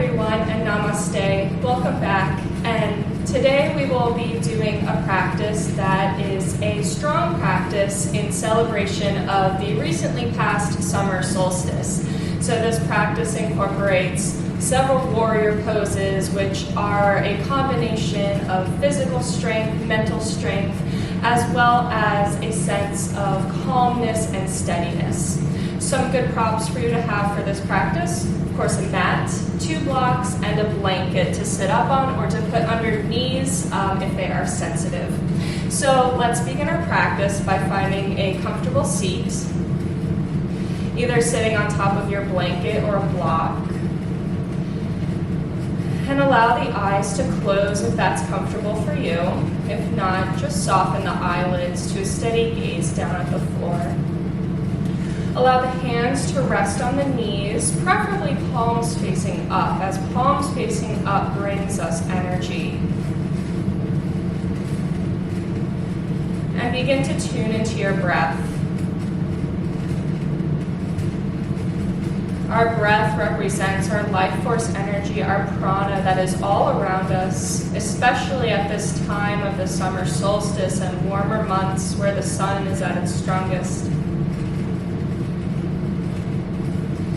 everyone, and namaste. Welcome back. And today we will be doing a practice that is a strong practice in celebration of the recently passed summer solstice. So this practice incorporates several warrior poses, which are a combination of physical strength, mental strength, as well as a sense of calmness and steadiness. Some good props for you to have for this practice: of course, a mat, 2 blocks, and a blanket to sit up on or to put under your knees if they are sensitive. So let's begin our practice by finding a comfortable seat, either sitting on top of your blanket or a block. And allow the eyes to close if that's comfortable for you. If not, just soften the eyelids to a steady gaze down at the floor. Allow the hands to rest on the knees, preferably palms facing up, as palms facing up brings us energy. And begin to tune into your breath. Our breath represents our life force energy, our prana that is all around us, especially at this time of the summer solstice and warmer months where the sun is at its strongest.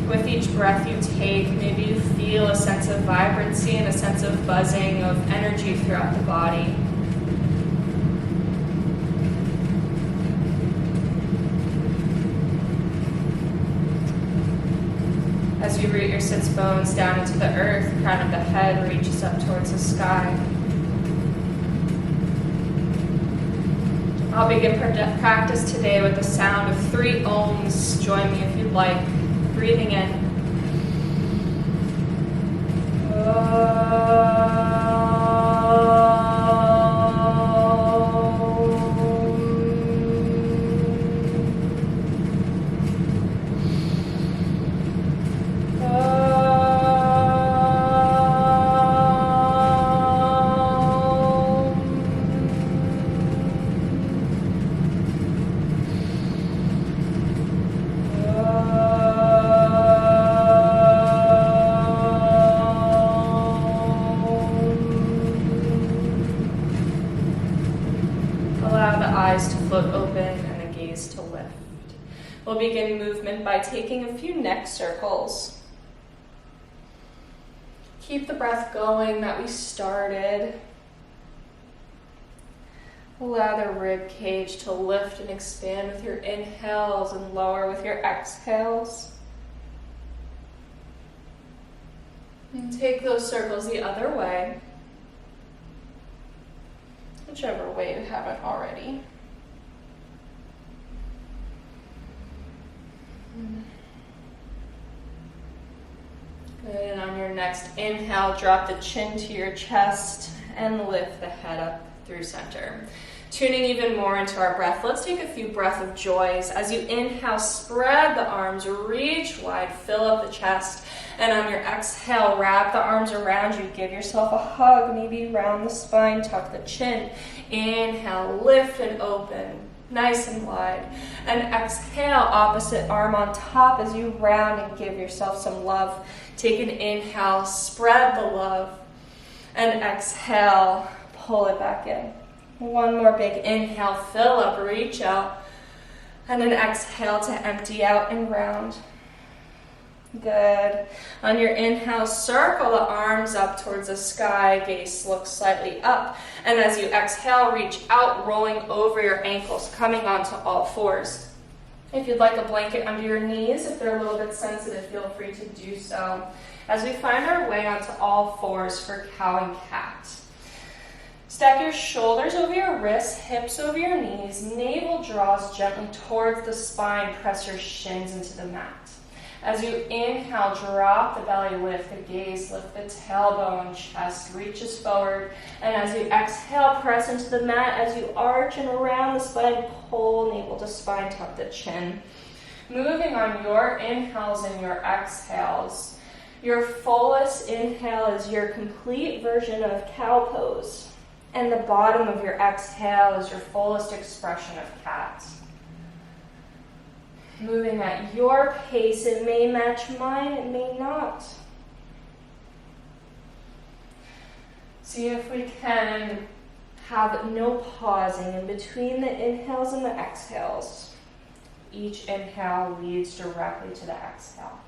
With each breath you take, maybe you feel a sense of vibrancy and a sense of buzzing of energy throughout the body. As you root your sits bones down into the earth, the crown of the head reaches up towards the sky. I'll begin practice today with the sound of 3 ohms. Join me if you'd like. Breathing in. We'll begin movement by taking a few neck circles. Keep the breath going that we started. Allow the rib cage to lift and expand with your inhales and lower with your exhales. And take those circles the other way, whichever way you haven't already. Good, and on your next inhale, drop the chin to your chest and lift the head up through center. Tuning even more into our breath, let's take a few breath of joys. As you inhale, spread the arms, reach wide, fill up the chest, and on your exhale, wrap the arms around you. Give yourself a hug, maybe round the spine, tuck the chin. Inhale, lift and open. Nice and wide. And exhale, opposite arm on top as you round and give yourself some love. Take an inhale, spread the love. And exhale, pull it back in. One more big inhale, fill up, reach out. And an exhale to empty out and round. Good. On your inhale, circle the arms up towards the sky, gaze looks slightly up. And as you exhale, reach out, rolling over your ankles, coming onto all fours. If you'd like a blanket under your knees, if they're a little bit sensitive, feel free to do so. As we find our way onto all fours for cow and cat. Stack your shoulders over your wrists, hips over your knees, navel draws gently towards the spine, press your shins into the mat. As you inhale, drop the belly, lift the gaze, lift the tailbone, chest reaches forward. And as you exhale, press into the mat. As you arch and around the spine, pull navel to spine, tuck the chin. Moving on your inhales and your exhales. Your fullest inhale is your complete version of cow pose. And the bottom of your exhale is your fullest expression of cat. Moving at your pace, it may match mine, it may not. See if we can have no pausing in between the inhales and the exhales. Each inhale leads directly to the exhale.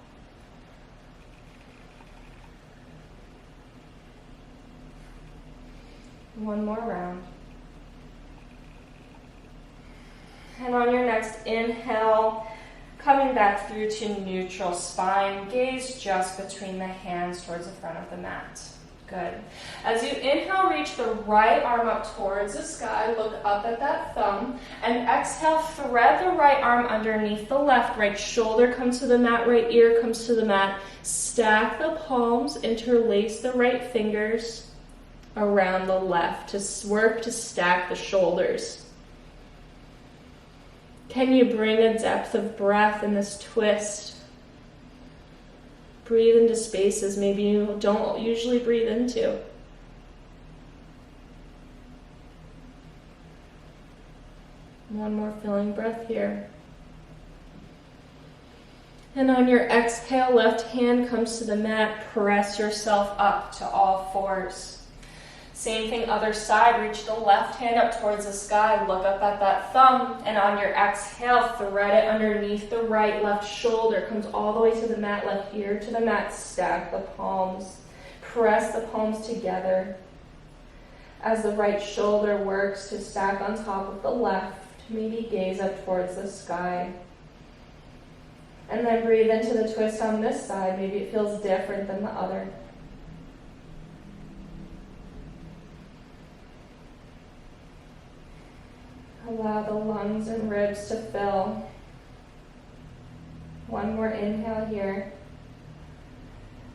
One more round. And on your next inhale, coming back through to neutral spine, gaze just between the hands towards the front of the mat. Good. As you inhale, reach the right arm up towards the sky, look up at that thumb, and exhale, thread the right arm underneath the left. Right shoulder comes to the mat, right ear comes to the mat. Stack the palms, interlace the right fingers around the left to work to stack the shoulders. Can you bring a depth of breath in this twist? Breathe into spaces maybe you don't usually breathe into. One more filling breath here. And on your exhale, left hand comes to the mat. Press yourself up to all fours. Same thing, other side. Reach the left hand up towards the sky. Look up at that thumb. And on your exhale, thread it underneath the right. Left shoulder comes all the way to the mat. Left ear to the mat. Stack the palms. Press the palms together. As the right shoulder works to stack on top of the left, maybe gaze up towards the sky. And then breathe into the twist on this side. Maybe it feels different than the other. Allow the lungs and ribs to fill. One more inhale here.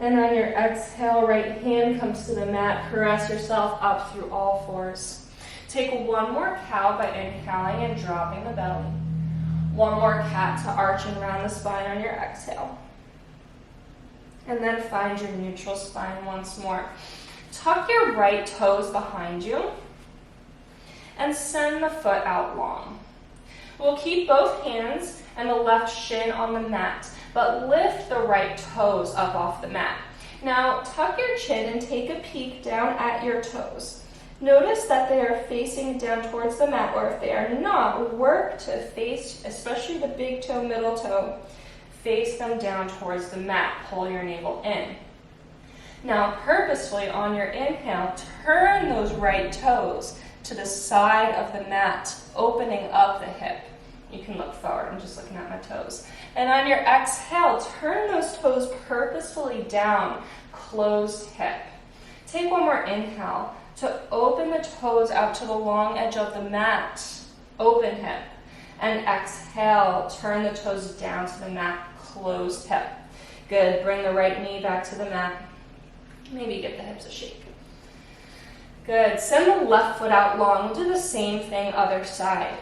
And on your exhale, right hand comes to the mat. Press yourself up through all fours. Take one more cow by inhaling and dropping the belly. One more cat to arching around the spine on your exhale. And then find your neutral spine once more. Tuck your right toes behind you. And send the foot out long. We'll keep both hands and the left shin on the mat, but lift the right toes up off the mat. Now tuck your chin and take a peek down at your toes. Notice that they are facing down towards the mat, or if they are not, work to face, especially the big toe, middle toe, face them down towards the mat. Pull your navel in. Now purposefully on your inhale, turn those right toes to the side of the mat, opening up the hip. You can look forward. I'm just looking at my toes. And on your exhale, turn those toes purposefully down, closed hip. Take one more inhale to open the toes out to the long edge of the mat, open hip. And exhale, turn the toes down to the mat, closed hip. Good. Bring the right knee back to the mat. Maybe give the hips a shake. Good. Send the left foot out long. We'll do the same thing other side.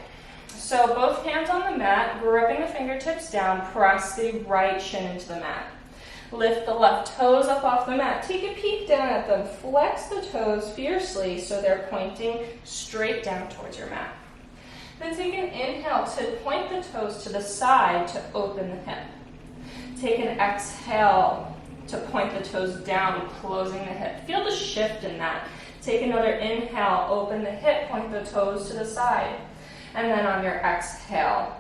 So both hands on the mat, gripping the fingertips down, press the right shin into the mat. Lift the left toes up off the mat. Take a peek down at them. Flex the toes fiercely so they're pointing straight down towards your mat. Then take an inhale to point the toes to the side to open the hip. Take an exhale to point the toes down, closing the hip. Feel the shift in that. Take another inhale, open the hip, point the toes to the side. And then on your exhale,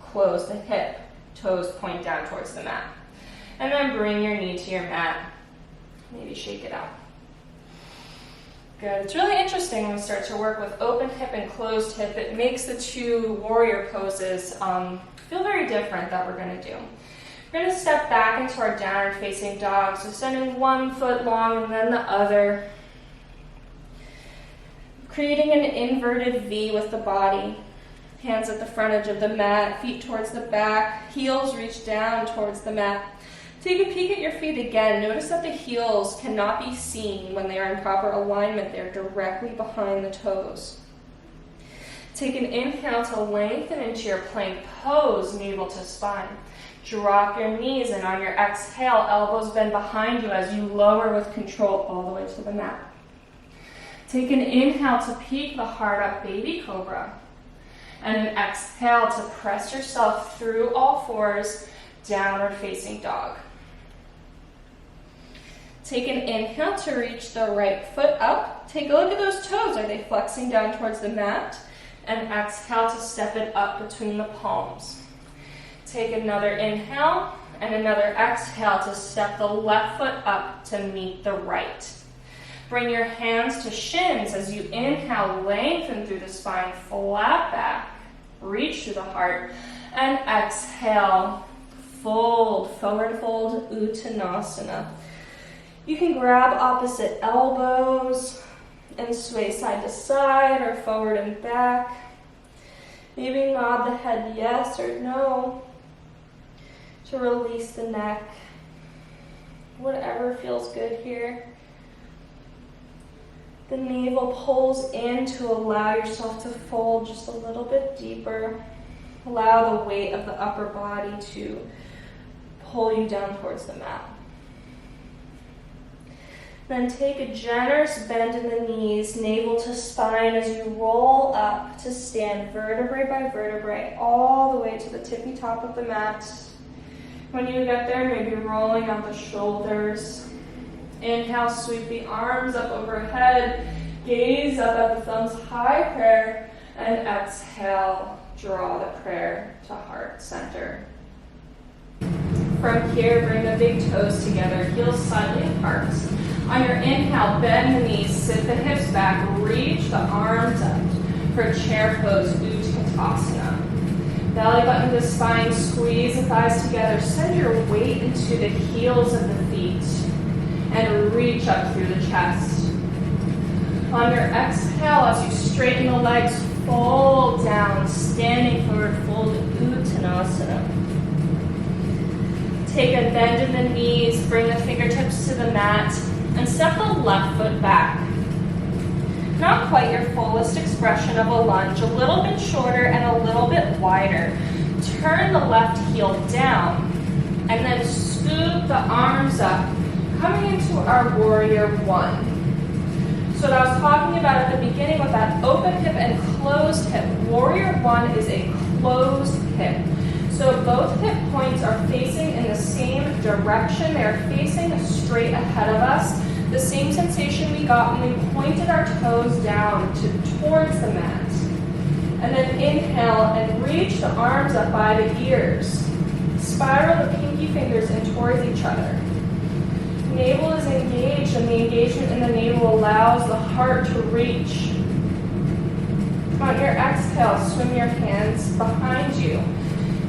close the hip, toes point down towards the mat. And then bring your knee to your mat. Maybe shake it out. Good. It's really interesting when we start to work with open hip and closed hip. It makes the two warrior poses feel very different that we're going to do. We're going to step back into our downward facing dog. So sending one foot long and then the other. Creating an inverted V with the body. Hands at the front edge of the mat, feet towards the back, heels reach down towards the mat. Take a peek at your feet again. Notice that the heels cannot be seen when they are in proper alignment. They're directly behind the toes. Take an inhale to lengthen into your plank pose, navel to spine. Drop your knees, and on your exhale, elbows bend behind you as you lower with control all the way to the mat. Take an inhale to peek the heart up, baby cobra. And an exhale to press yourself through all fours, downward facing dog. Take an inhale to reach the right foot up. Take a look at those toes. Are they flexing down towards the mat? And exhale to step it up between the palms. Take another inhale and another exhale to step the left foot up to meet the right. Bring your hands to shins as you inhale, lengthen through the spine, flat back, reach through the heart, and exhale, fold, forward fold, Uttanasana. You can grab opposite elbows and sway side to side or forward and back. Maybe nod the head yes or no to release the neck. Whatever feels good here. The navel pulls in to allow yourself to fold just a little bit deeper. Allow the weight of the upper body to pull you down towards the mat. Then take a generous bend in the knees, navel to spine as you roll up to stand vertebrae by vertebrae all the way to the tippy top of the mat. When you get there, maybe rolling out the shoulders. Inhale, sweep the arms up overhead, gaze up at the thumbs, high prayer, and exhale, draw the prayer to heart center. From here, bring the big toes together, heels slightly apart. On your inhale, bend the knees, sit the hips back, reach the arms up for chair pose, Uttanasana. Belly button to spine, squeeze the thighs together, send your weight into the heels of the feet, and reach up through the chest. On your exhale, as you straighten the legs, fold down, standing forward, fold, Uttanasana. Take a bend in the knees, bring the fingertips to the mat, and step the left foot back. Not quite your fullest expression of a lunge, a little bit shorter and a little bit wider. Turn the left heel down, and then scoop the arms up, coming into our warrior one. So what I was talking about at the beginning with that open hip and closed hip, warrior one is a closed hip. So both hip points are facing in the same direction. They are facing straight ahead of us. The same sensation we got when we pointed our toes down towards the mat. And then inhale and reach the arms up by the ears. Spiral the pinky fingers in towards each other. Navel is engaged, and the engagement in the navel allows the heart to reach. On your exhale, swim your hands behind you.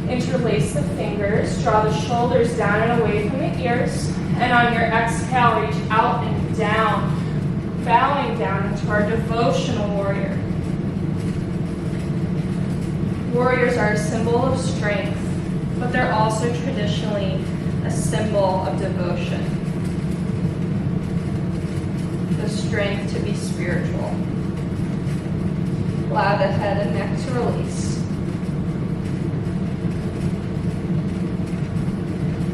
Interlace the fingers, draw the shoulders down and away from the ears, and on your exhale, reach out and down, bowing down into our devotional warrior. Warriors are a symbol of strength, but they're also traditionally a symbol of devotion. The strength to be spiritual. Allow the head and neck to release.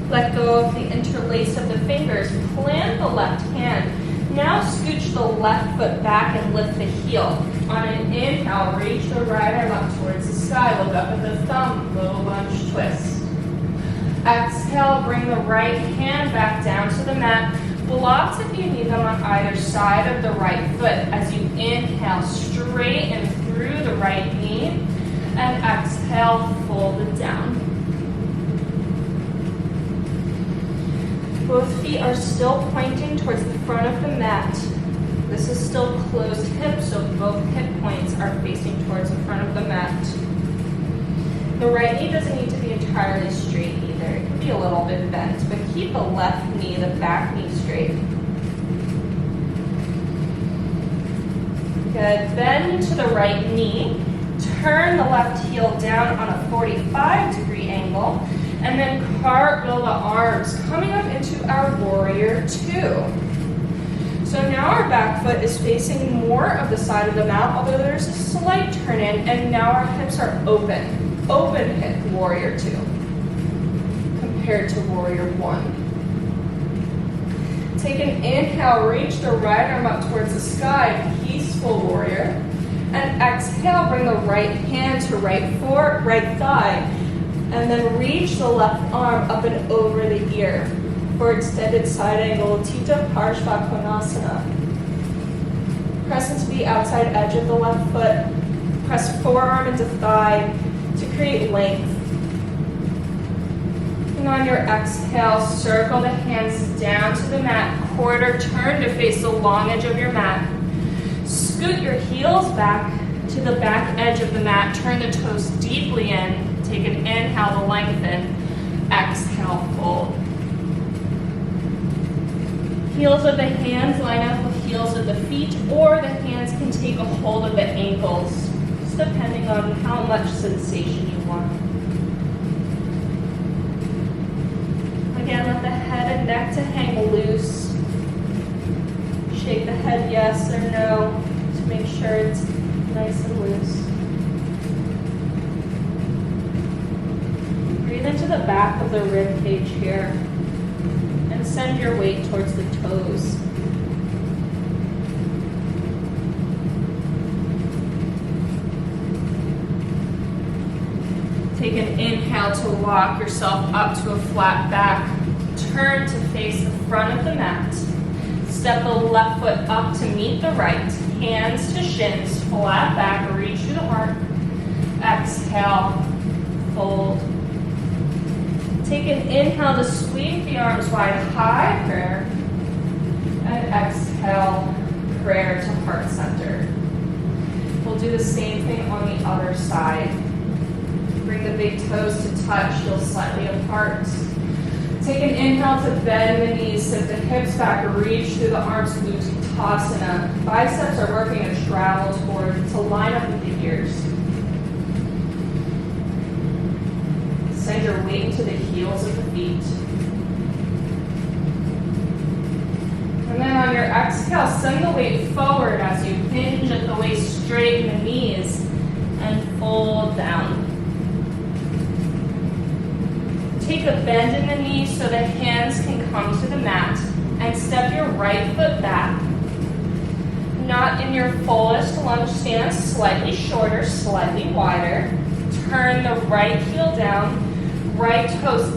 Let go of the interlace of the fingers. Plant the left hand. Now scooch the left foot back and lift the heel. On an inhale, reach the right arm up towards the sky. Look up at the thumb. Little lunge twist. Exhale, bring the right hand back down to the mat. Blocks if you need them on either side of the right foot. As you inhale, straighten through the right knee. And exhale, fold it down. Both feet are still pointing towards the front of the mat. This is still closed hips, so both hip points are facing towards the front of the mat. The right knee doesn't need to be entirely straight either. It can be a little bit bent, but keep the left knee, the back knee straight. Good. Bend to the right knee. Turn the left heel down on a 45-degree angle. And then cartwheel the arms, coming up into our warrior two. So now our back foot is facing more of the side of the mat, although there's a slight turn in, and now our hips are open. Open hip warrior two, compared to warrior one. Take an inhale, reach the right arm up towards the sky, peaceful warrior. And exhale, bring the right hand to right thigh. And then reach the left arm up and over the ear. For extended side angle, Utthita Parshva Konasana. Press into the outside edge of the left foot. Press forearm into thigh to create length. And on your exhale, circle the hands down to the mat. Quarter turn to face the long edge of your mat. Scoot your heels back to the back edge of the mat. Turn the toes deeply in. Take an inhale to lengthen. Exhale, fold. Heels of the hands line up with heels of the feet, or the hands can take a hold of the ankles, just depending on how much sensation you want. Again, let the head and neck to hang loose. Shake the head yes or no to make sure it's nice and loose. Breathe into the back of the rib cage here. Send your weight towards the toes. Take an inhale to walk yourself up to a flat back. Turn to face the front of the mat. Step the left foot up to meet the right. Hands to shins, flat back, reach through the heart. Exhale, fold. Take an inhale to sweep the arms wide, high prayer. And exhale, prayer to heart center. We'll do the same thing on the other side. Bring the big toes to touch, heel slightly apart. Take an inhale to bend the knees, sit the hips back, reach through the arms, Utthita. Biceps are working to travel to line up with the ears. Send your weight into the heels of the feet. And then on your exhale, send the weight forward as you hinge at the waist, straighten the knees, and fold down. Take a bend in the knees so the hands can come to the mat, and step your right foot back. Not in your fullest lunge stance, slightly shorter, slightly wider. Turn the right heel down. Right toes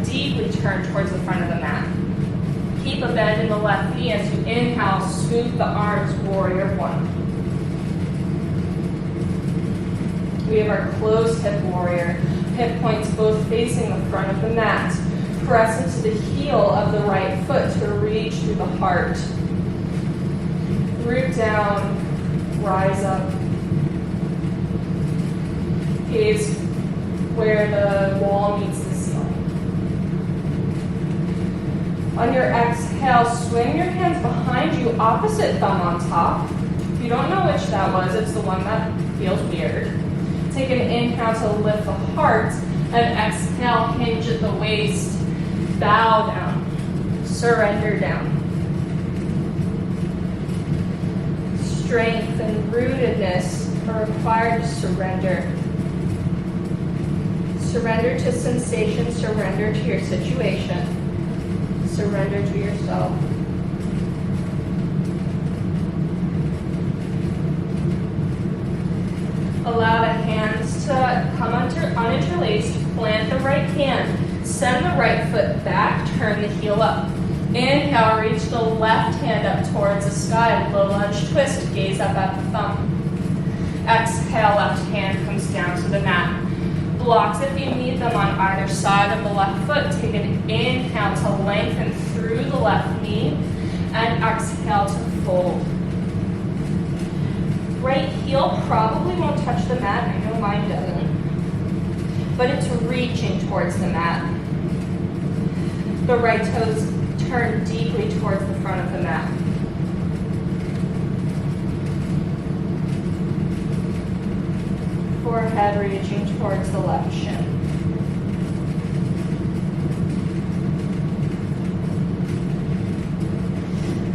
deeply turned towards the front of the mat. Keep a bend in the left knee as you inhale, scoop the arms, warrior one. We have our closed hip warrior. Hip points both facing the front of the mat. Press into the heel of the right foot to reach through the heart. Root down, rise up. Gaze where the wall meets the ceiling. On your exhale, swing your hands behind you, opposite thumb on top. If you don't know which that was, it's the one that feels weird. Take an inhale to lift the heart, and exhale, hinge at the waist, bow down, surrender down. Strength and rootedness are required to surrender. Surrender to sensation, surrender to your situation, surrender to yourself. Allow the hands to come uninterlaced, plant the right hand, send the right foot back, turn the heel up. Inhale, reach the left hand up towards the sky, low lunge twist, gaze up at the thumb. Exhale, left hand comes down to the mat. Blocks if you need them on either side of the left foot. Take an inhale to lengthen through the left knee and exhale to fold. Right heel probably won't touch the mat. I know mine doesn't. But it's reaching towards the mat. The right toes turn deeply towards the front of the mat. Forehead reaching towards the left shin.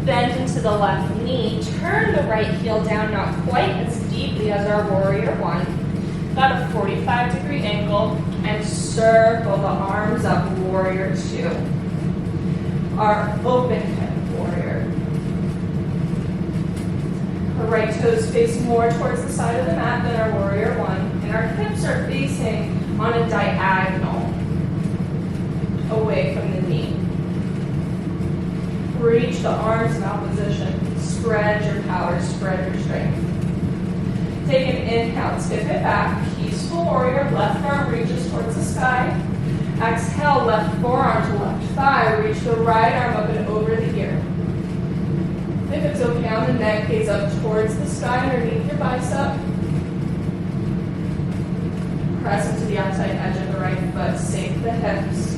Bend into the left knee. Turn the right heel down, not quite as deeply as our warrior one. About a 45-degree angle, and circle the arms up, warrior two. Our open hip warrior. Our right toes face more towards the side of the mat than our warrior one, and our hips are facing on a diagonal away from the knee. Reach the arms in opposition. Spread your power, spread your strength. Take an inhale, tip it back. Peaceful warrior, left arm reaches towards the sky. Exhale, left forearm to left thigh. Reach the right arm up and over the ear. If it's okay on the neck, gaze up towards the sky underneath your bicep. Press into the outside edge of the right foot. Sink the hips.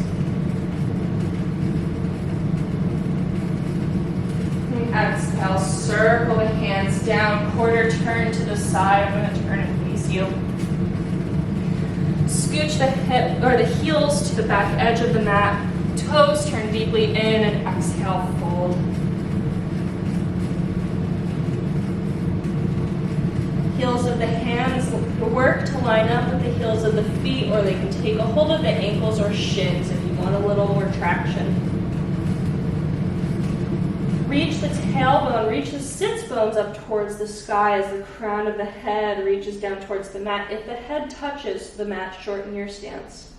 Exhale, circle the hands down, quarter turn to the side. I'm going to turn and face you. Scooch the hip or the heels to the back edge of the mat. Toes turn deeply in and exhale, fold. Heels of the hands work to line up with the heels of the feet, or they can take a hold of the ankles or shins if you want a little more traction. Reach the tailbone, reach the sits bones up towards the sky as the crown of the head reaches down towards the mat. If the head touches the mat, shorten your stance.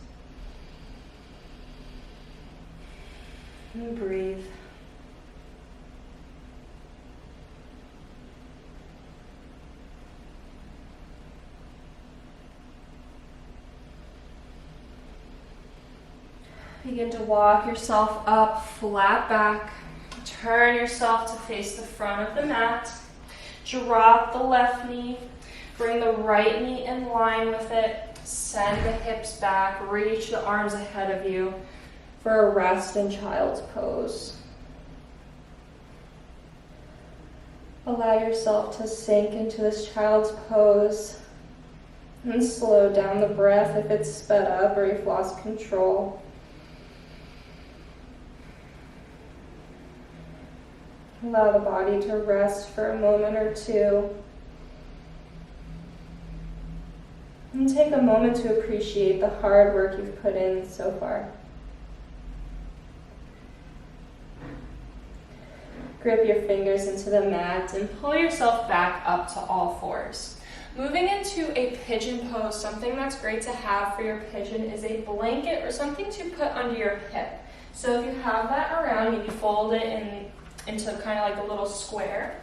And breathe. Begin to walk yourself up, flat back. Turn yourself to face the front of the mat. Drop the left knee. Bring the right knee in line with it. Send the hips back. Reach the arms ahead of you for a rest in child's pose. Allow yourself to sink into this child's pose and slow down the breath if it's sped up or you've lost control. Allow the body to rest for a moment or two. And take a moment to appreciate the hard work you've put in so far. Grip your fingers into the mat and pull yourself back up to all fours. Moving into a pigeon pose, something that's great to have for your pigeon is a blanket or something to put under your hip. So if you have that around, you can fold it into kind of like a little square.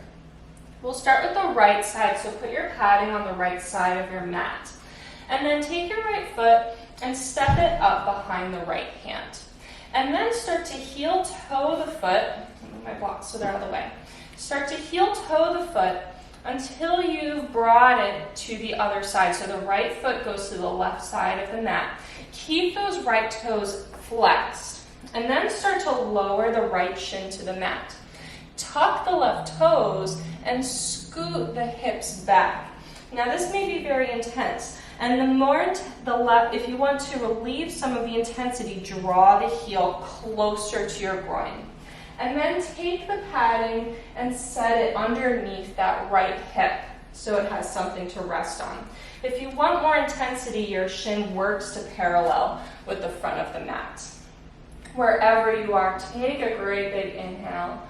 We'll start with the right side, so put your padding on the right side of your mat. And then take your right foot and step it up behind the right hand. And then start to heel toe the foot. Move my blocks so they're out of the way. Start to heel toe the foot until you've brought it to the other side. So the right foot goes to the left side of the mat. Keep those right toes flexed. And then start to lower the right shin to the mat. Tuck the left toes and scoot the hips back. Now this may be very intense, and if you want to relieve some of the intensity, draw the heel closer to your groin. And then take the padding and set it underneath that right hip so it has something to rest on. If you want more intensity, your shin works to parallel with the front of the mat. Wherever you are, take a great big inhale.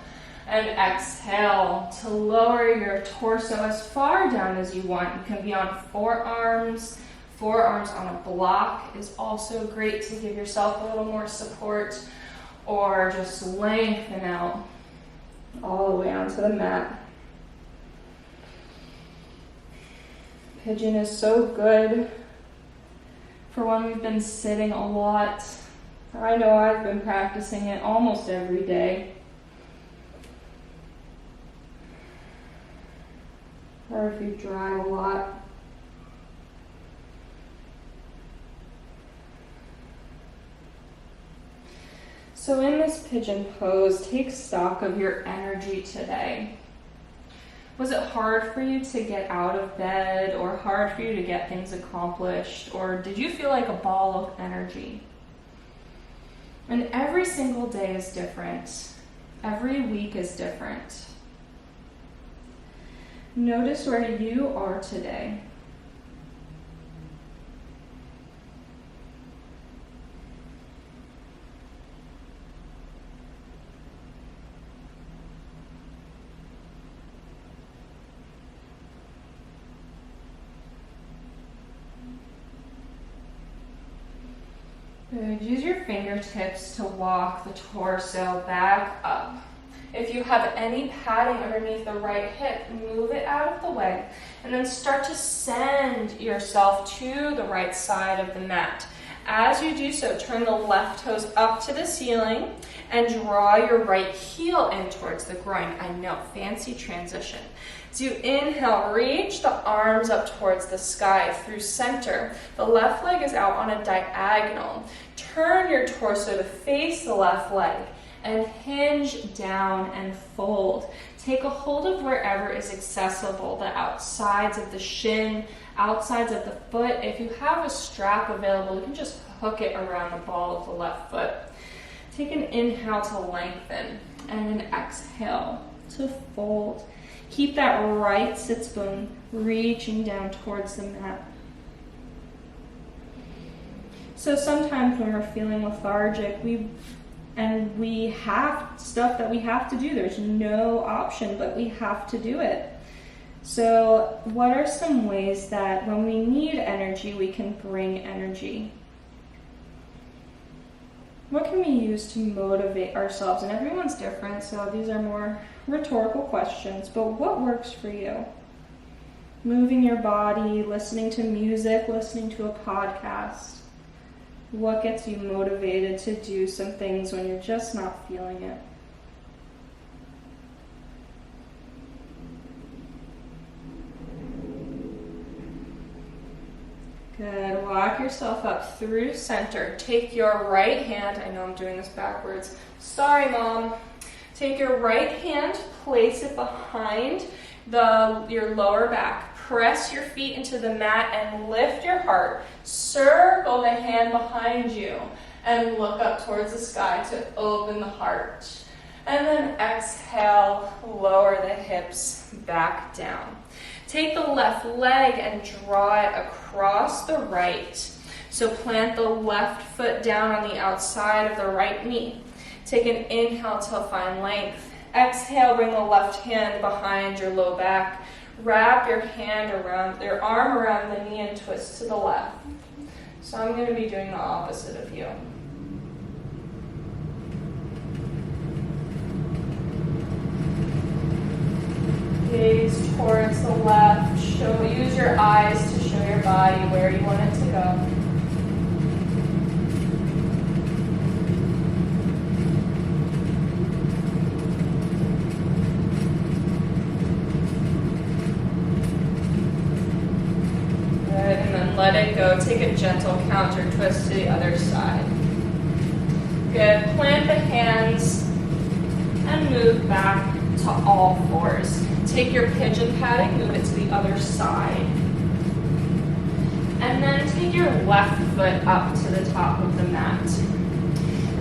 And exhale to lower your torso as far down as you want. You can be on forearms. Forearms on a block is also great to give yourself a little more support, or just lengthen out all the way onto the mat. Pigeon is so good for when we've been sitting a lot. I know I've been practicing it almost every day. Or if you drive a lot. So in this pigeon pose, take stock of your energy today. Was it hard for you to get out of bed, or hard for you to get things accomplished, or did you feel like a ball of energy? And every single day is different. Every week is different. Notice where you are today. Good. Use your fingertips to walk the torso back up. you have any padding underneath the right hip, move it out of the way, and then start to send yourself to the right side of the mat. As you do so, turn the left toes up to the ceiling and draw your right heel in towards the groin. I know, fancy transition. As you inhale, reach the arms up towards the sky through center. The left leg is out on a diagonal. Turn your torso to face the left leg and hinge down and fold. Take a hold of wherever is accessible, the outsides of the shin, outsides of the foot. If you have a strap available, you can just hook it around the ball of the left foot. Take an inhale to lengthen and an exhale to fold. Keep that right sits bone reaching down towards the mat. So sometimes when we're feeling lethargic, we have stuff that we have to do. There's no option, but we have to do it. So what are some ways that when we need energy, we can bring energy? What can we use to motivate ourselves? And everyone's different, so these are more rhetorical questions, but what works for you? Moving your body, listening to music, listening to a podcast. What gets you motivated to do some things when you're just not feeling it? Good. Walk yourself up through center. Take your right hand. I know I'm doing this backwards. Sorry, Mom. Take your right hand, place it behind your lower back. Press your feet into the mat and lift your heart. Circle the hand behind you and look up towards the sky to open the heart. And then exhale, lower the hips back down. Take the left leg and draw it across the right. So plant the left foot down on the outside of the right knee. Take an inhale to find length. Exhale, bring the left hand behind your low back. Wrap your arm around the knee and twist to the left. So I'm going to be doing the opposite of you. Gaze towards the left. Use your eyes to show your body where you want it to go. Let it go. Take a gentle counter twist to the other side. Good. Plant the hands and move back to all fours. Take your pigeon padding, move it to the other side. And then take your left foot up to the top of the mat.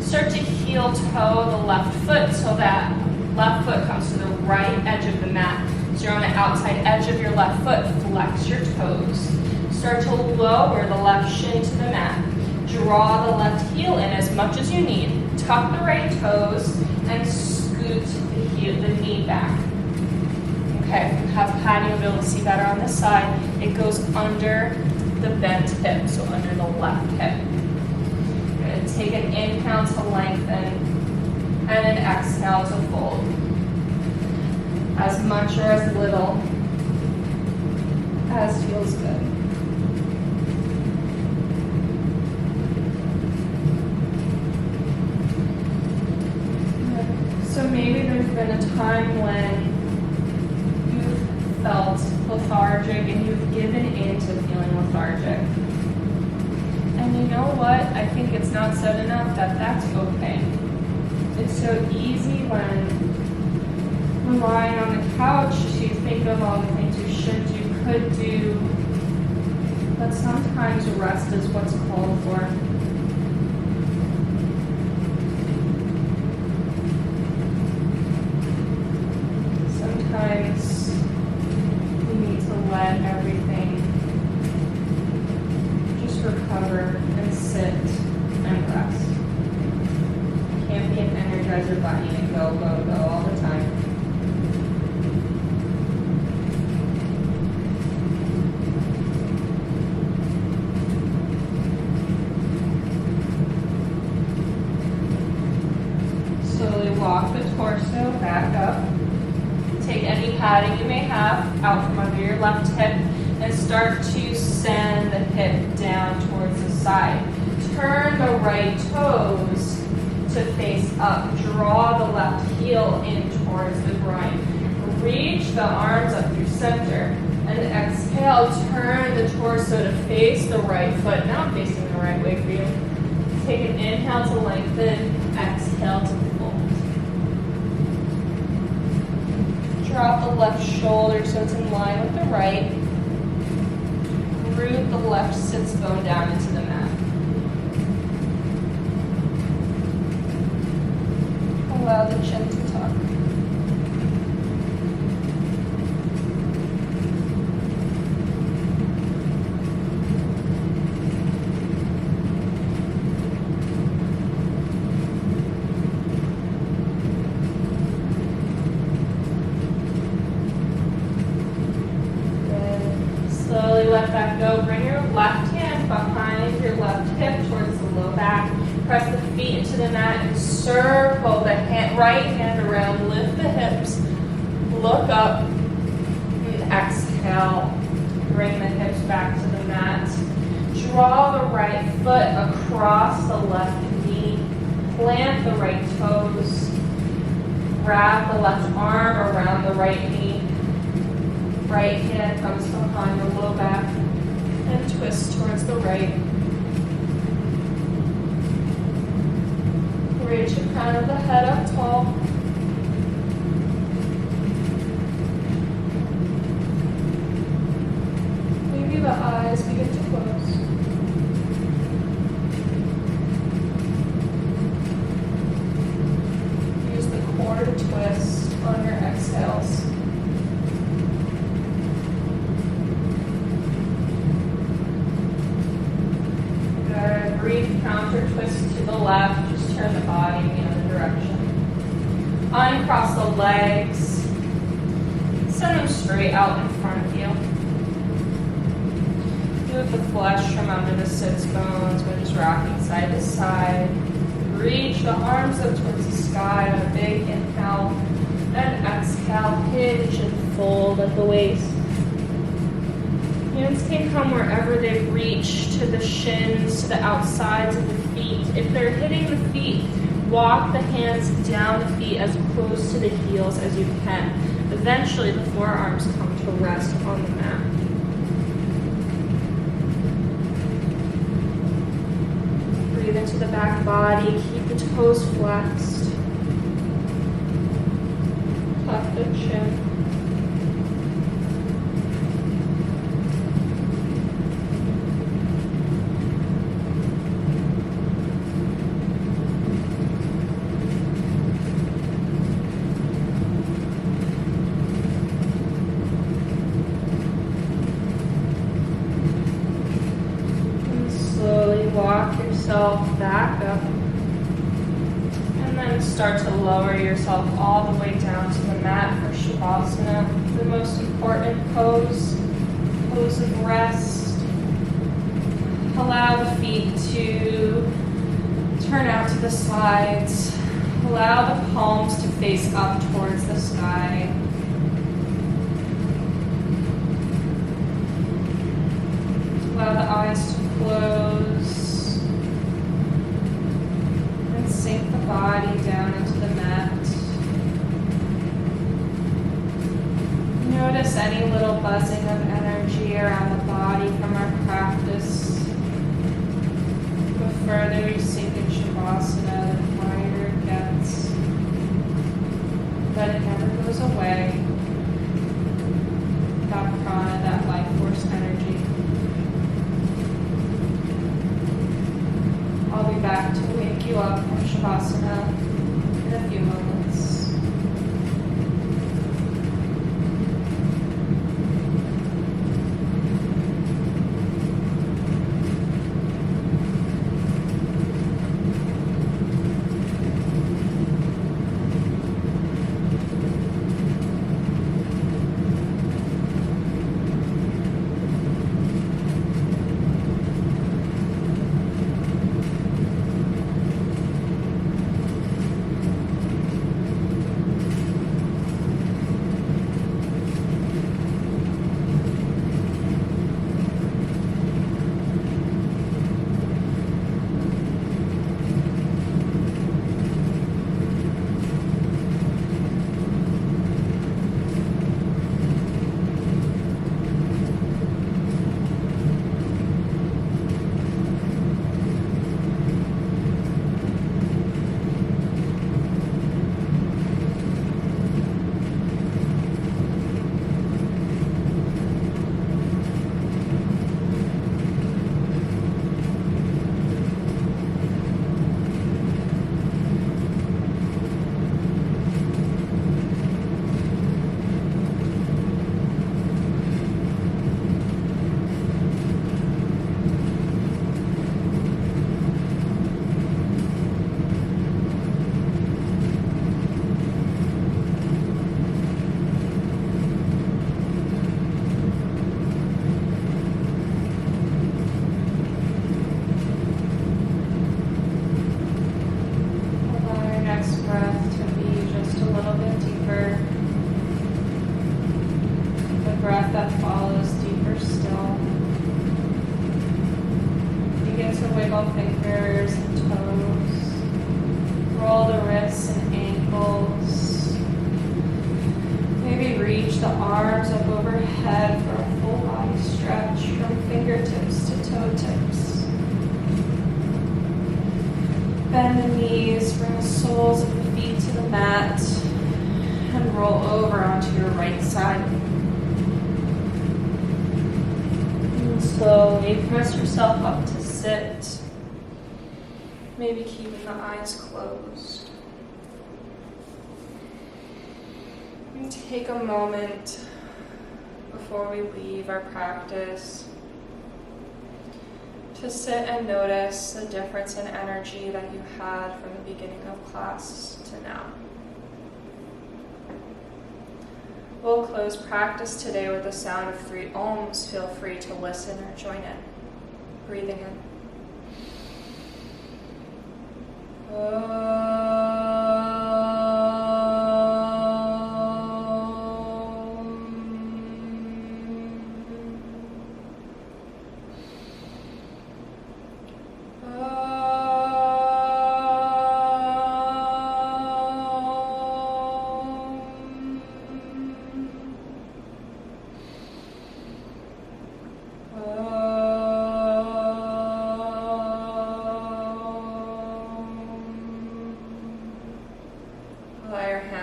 Start to heel toe the left foot so that left foot comes to the right edge of the mat. So you're on the outside edge of your left foot. Flex your toes. Start to lower the left shin to the mat. Draw the left heel in as much as you need. Tuck the right toes and scoot the knee back. Okay, if you have padding, you'll be able to see better on this side. It goes under the bent hip, so under the left hip. Good. Take an inhale to lengthen and an exhale to fold. As much or as little as feels good. So maybe there's been a time when you've felt lethargic and you've given in to feeling lethargic. And you know what? I think it's not said enough that that's okay. It's so easy when lying on the couch to think of all the things you should do, could do, but sometimes rest is what's called for. Sometimes we need to let everything just recover and sit and rest. You can't be an energizer bunny and go, go, go all the time. padding you may have out from under your left hip and start to send the hip down towards the side. Turn the right toes to face up. Draw the left heel in towards the groin. Reach the arms up through center. And exhale, turn the torso to face the right foot. Now I'm facing the right way for you. Take an inhale to lengthen. Exhale to fold. Drop the left shoulder so it's in line with the right. Root the left sits bone down into the mat. Allow the chin to tuck. Slowly let that go. Bring your left hand behind your left hip towards the low back. Press the feet into the mat and circle the right hand around. Lift the hips. Look up. And exhale. Bring the hips back to the mat. Draw the right foot across the left knee. Plant the right toes. Wrap the left arm around the right knee. Right hand comes behind the low back and twist towards the right. Reach the crown of the head up tall. Maybe the eyes begin to close. Use the core to twist on your exhales. Brief counter twist to the left, just turn the body in the other direction. Uncross the legs, send them straight out in front of you. Move the flesh from under the sits bones when just rocking side to side. Reach the arms up towards the sky on a big inhale, and exhale, hinge and fold at the waist. Hands can come wherever they reach, to the shins, to the outsides of the feet. If they're hitting the feet, walk the hands down the feet as close to the heels as you can. Eventually, the forearms come to rest on the mat. Breathe into the back body. Keep the toes flexed. Tuck the chin. Walk yourself back up and then start to lower yourself all the way down to the mat for Shavasana, the most important pose of rest. Allow the feet to turn out to the sides. Allow the palms to face up towards the sky. Allow the eyes to close. Sink the body down into the mat. Notice any little buzzing of energy around the body from our practice. The further you sink in Shavasana, the quieter it gets. But it never goes away. That prana, that life force energy. I'll be back to wake you up from Shavasana in a few moments. wiggle fingers and toes. Roll the wrists and ankles. Maybe reach the arms up overhead for a full body stretch from fingertips to toe tips. Bend the knees, bring the soles of the feet to the mat, and roll over onto your right side. And slowly press yourself up to sit, maybe keeping the eyes closed. And take a moment before we leave our practice to sit and notice the difference in energy that you had from the beginning of class to now. We'll close practice today with the sound of 3 ohms. Feel free to listen or join in. Breathing in.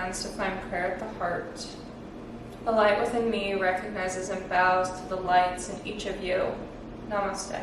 To find prayer at the heart. The light within me recognizes and bows to the lights in each of you. Namaste.